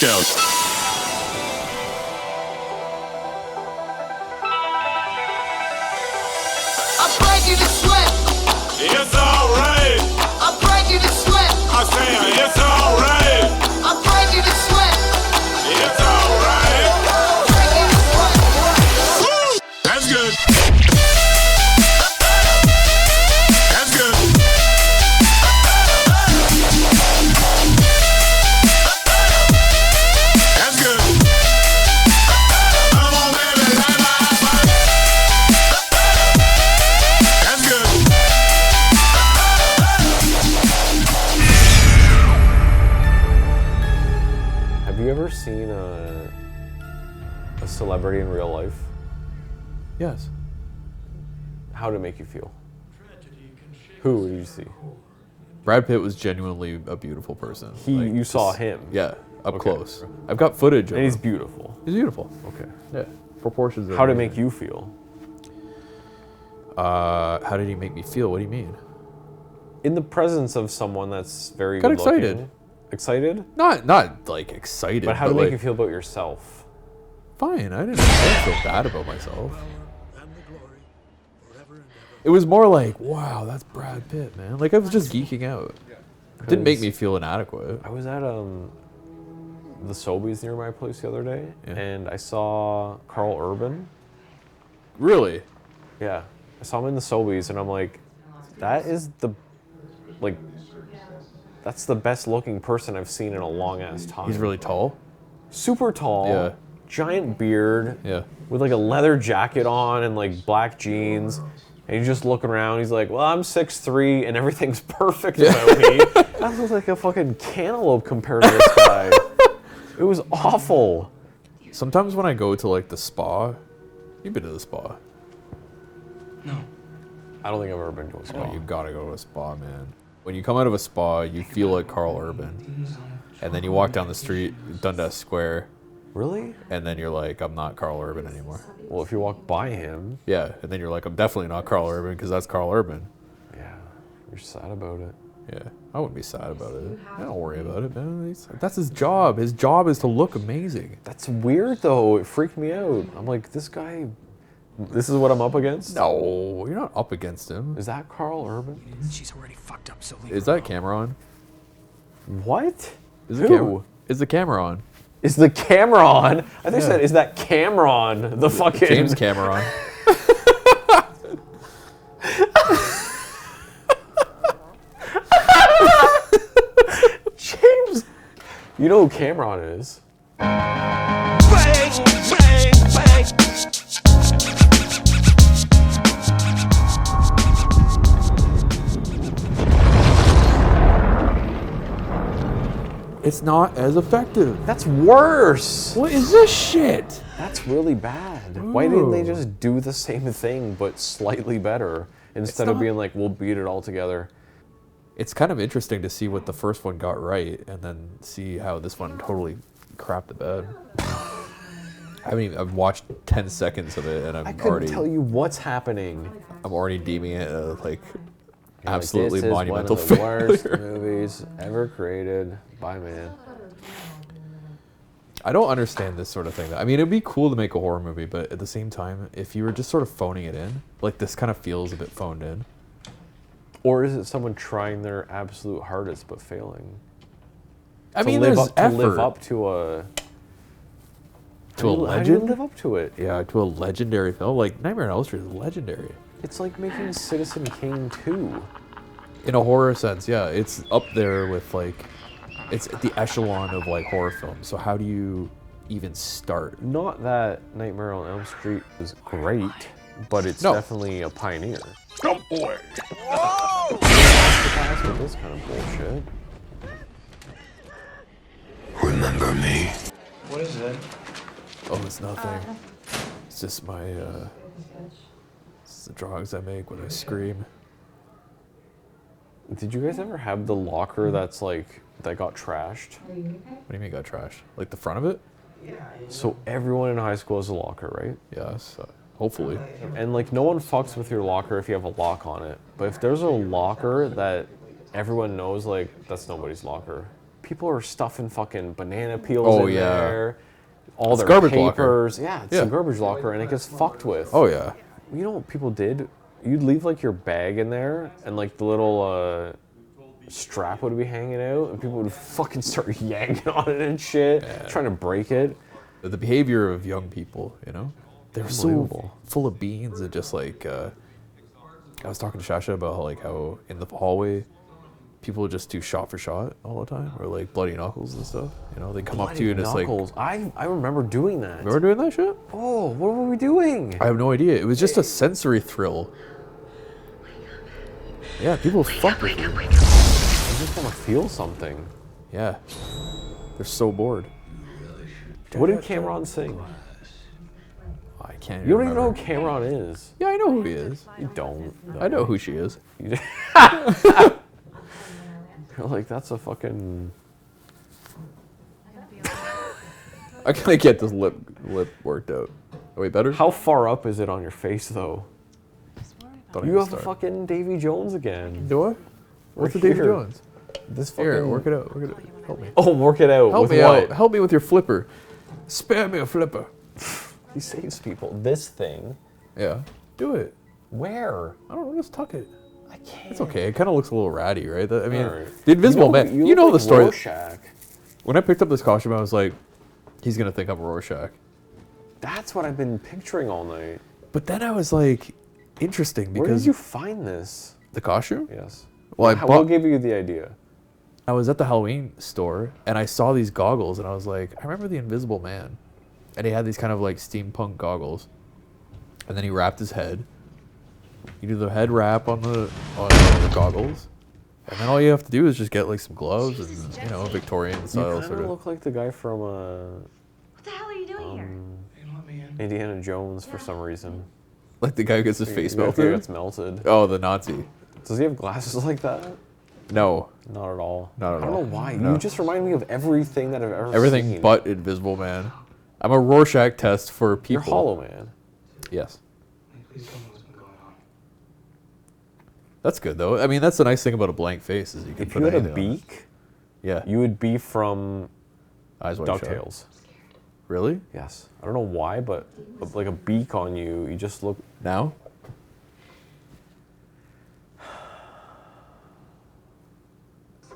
breakdown. I'm breaking the sweat. It's alright. I'm breaking the sweat. I say it's alright. I'm breaking the sweat. It's alright. Breaking the sweat. That's good. That's good. That's good. Come on, baby, light my fire. That's good. Have you ever seen a celebrity in real life? Yes. How did it make you feel? Who did you see? Brad Pitt was genuinely a beautiful person. You saw him? Yeah, up Okay. close. I've got footage of And he's him. beautiful. He's beautiful. Okay. Yeah, proportions. How did it make you feel? How did he make me feel? What do you mean? In the presence of someone that's very Got good looking. excited. Excited? Not like excited. But how did it like, make you feel about yourself? Fine. I didn't feel bad about myself. It was more like, wow, that's Brad Pitt, man. Like I was just geeking out. It didn't make me feel inadequate. I was at the Sobeys near my place the other day, Yeah. and I saw Carl Urban. Really? Yeah, I saw him in the Sobeys, and I'm like, that is that's the best looking person I've seen in a long ass time. He's really tall. super tall, Yeah. giant beard, Yeah. with like a leather jacket on and like black jeans. And he's just looking around. He's like, well, I'm 6'3", and everything's perfect about me. That looks like a fucking cantaloupe compared to this guy. It was awful. Sometimes when I go to like the spa, you've been to the spa. I don't think I've ever been to a spa. Oh, you gotta go to a spa, man. When you come out of a spa, you feel like Carl Urban. And then you walk down the street, Dundas Square, Really? and then you're like, I'm not Carl Urban anymore. Well, if you walk by him, Yeah, and then you're like, I'm definitely not Carl Urban because that's Carl Urban. yeah, you're sad about it. Yeah, I wouldn't be sad about it. I don't worry about it, man. That's his job. His job is to look amazing. That's weird, though. It freaked me out. I'm like, this guy, this is what I'm up against? No, you're not up against him. Is that Carl Urban? She's already fucked up, so leave Is her that camera on? What? Is Who? the camera? Is the camera on? Is the camera on? I think you said, is that Cameron? The fucking... James Cameron. James. You know who Cameron is? Bang, bang, bang. It's not as effective. That's worse. What is this shit? That's really bad. Why didn't they just do the same thing but slightly better instead of not- being like, we'll beat it all together? It's kind of interesting to see what the first one got right and then see how this one totally crapped the bed. I've watched 10 seconds of it and I couldn't tell you what's happening. I'm already deeming it like You're absolutely this is monumental one of the failure. worst movies ever created by man. I don't understand this sort of thing. I mean, it'd be cool to make a horror movie, but at the same time, if you were just sort of phoning it in, like this kind of feels a bit phoned in. Or is it someone trying their absolute hardest but failing? I mean, live there's up, to effort. live up to a To a How do you legend? live up to it? Yeah, to a legendary film. Like, Nightmare on Elm Street is legendary. It's like making Citizen Kane 2. In a horror sense, yeah. It's up there with, like, it's at the echelon of, like, horror films. So how do you even start? Not that Nightmare on Elm Street was great, but it's No. definitely a pioneer. Jump boy. Pass with this kind of bullshit. Remember me? What is it? Oh, it's nothing. It's just my, it's the drugs I make when I scream. Did you guys ever have the locker that's like, that got trashed? What do you mean got trashed? Like the front of it? So everyone in high school has a locker, right? Yes, hopefully. And like no one fucks with your locker if you have a lock on it. But if there's a locker that everyone knows, like, that's nobody's locker, people are stuffing fucking banana peels Oh, in yeah. there. All It's their garbage locker. papers. Yeah, it's Yeah. a garbage locker, and it gets fucked with. Oh yeah. You know what people did? You'd leave like your bag in there, and like the little strap would be hanging out, and people would fucking start yanking on it and shit, trying to break it. The behavior of young people, you know, they're so Unbelievable. full of beans and just like. I was talking to Shasha about how in the hallway, people just do shot for shot all the time, or like bloody knuckles and stuff. You know, they come up to you and it's like. Knuckles. I remember doing that. Remember doing that shit? Oh, what were we doing? I have no idea. It was just a sensory thrill. Yeah, people fuck with you. I just want to feel something. Yeah, they're so bored. What did Cameron sing? I can't. You don't even know remember. who Cameron is. Yeah, I know who he is. You don't. I know who she is. You're like, that's a fucking. I gotta get this lip worked out. Oh, wait, better? How far up is it on your face, though? Don't You even have start. fucking Davy Jones again. Do I? What's the Right David here. Jones? This fucking. Here, work it out. Work it out. Help me. Oh, work it out. Help with me what? out. Help me with your flipper. Spare me a flipper. He saves people. This thing. Yeah. Do it. Where? I don't know. Just tuck it. I can't. It's okay. It kind of looks a little ratty, right? I mean, Alright. the Invisible Man. You look know like the story. Rorschach. When I picked up this costume, I was like, he's gonna think I'm Rorschach. That's what I've been picturing all night. But then I was like, interesting Where because did you find this? the costume. Yes. Well, What gave you the idea? I was at the Halloween store and I saw these goggles and I was like, I remember the Invisible Man, and he had these kind of like steampunk goggles, and then he wrapped his head. You do the head wrap on the goggles, and then all you have to do is just get like some gloves and a Victorian You style kind sort of of. look like the guy from What the hell are you doing here? Indiana Jones for some reason. Like the guy who gets his face The guy melted. gets melted. Oh, the Nazi. Does he have glasses like that? No, Not at all. Not at I don't all. know why. No. You just remind me of everything that I've ever everything seen. but Invisible Man. I'm a Rorschach test for people. You're Hollow Man. Yes. That's good though. I mean, that's the nice thing about a blank face is you can If put you had a anything on it. beak, Yeah. you would be from Eyes Wide Shut. DuckTales. Really? Yes. I don't know why, but like a beak on you, you just look. Now?